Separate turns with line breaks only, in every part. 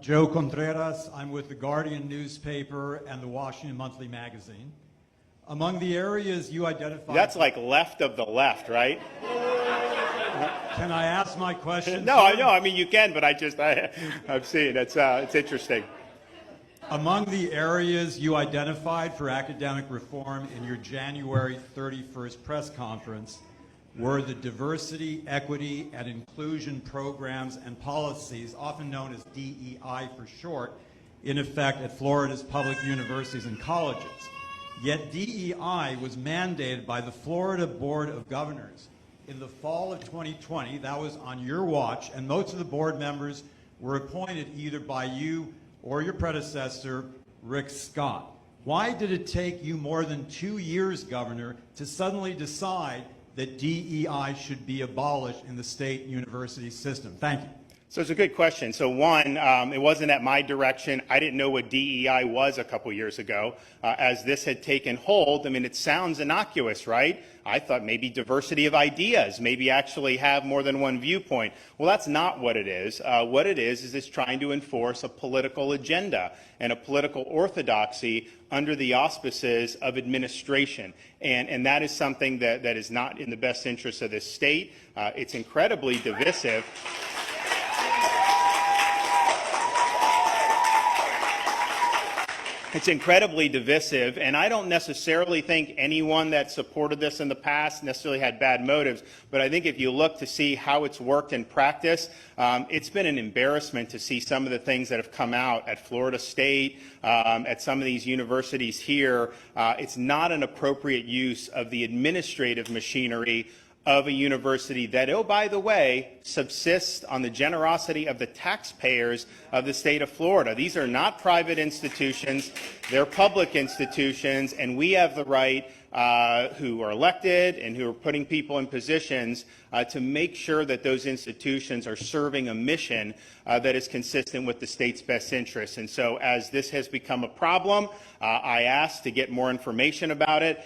Joe Contreras. I'm with the Guardian newspaper and the Washington Monthly magazine. Among the areas you identified...
That's like left of the left, right?
Can I ask my question?
No, I know. I mean, you can, but I've seen it. It's interesting.
Among the areas you identified for academic reform in your January 31st press conference were the diversity, equity, and inclusion programs and policies, often known as DEI for short, in effect at Florida's public universities and colleges. Yet DEI was mandated by the Florida Board of Governors in the fall of 2020. That was on your watch, and most of the board members were appointed either by you or your predecessor, Rick Scott. Why did it take you more than 2 years, Governor, to suddenly decide that DEI should be abolished in the state university system? Thank you.
So it's a good question. So one, it wasn't at my direction. I didn't know what DEI was a couple years ago. As this had taken hold, I mean, it sounds innocuous, right? I thought maybe diversity of ideas, maybe actually have more than one viewpoint. Well, that's not what it is. What it is it's trying to enforce a political agenda and a political orthodoxy under the auspices of administration. And that is something that is not in the best interest of this state. It's incredibly divisive. It's incredibly divisive, and I don't necessarily think anyone that supported this in the past necessarily had bad motives, but I think if you look to see how it's worked in practice, it's been an embarrassment to see some of the things that have come out at Florida State, at some of these universities here. It's not an appropriate use of the administrative machinery of a university that, oh, by the way, subsists on the generosity of the taxpayers of the state of Florida. These are not private institutions. They're public institutions, and we have the right, who are elected and who are putting people in positions to make sure that those institutions are serving a mission that is consistent with the state's best interests. And so as this has become a problem, I asked to get more information about it.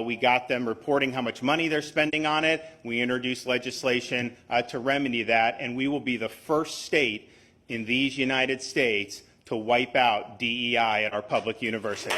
We got them reporting how much money they're spending on it. We introduced legislation to remedy that, and we will be the first state in these United States to wipe out DEI at our public universities.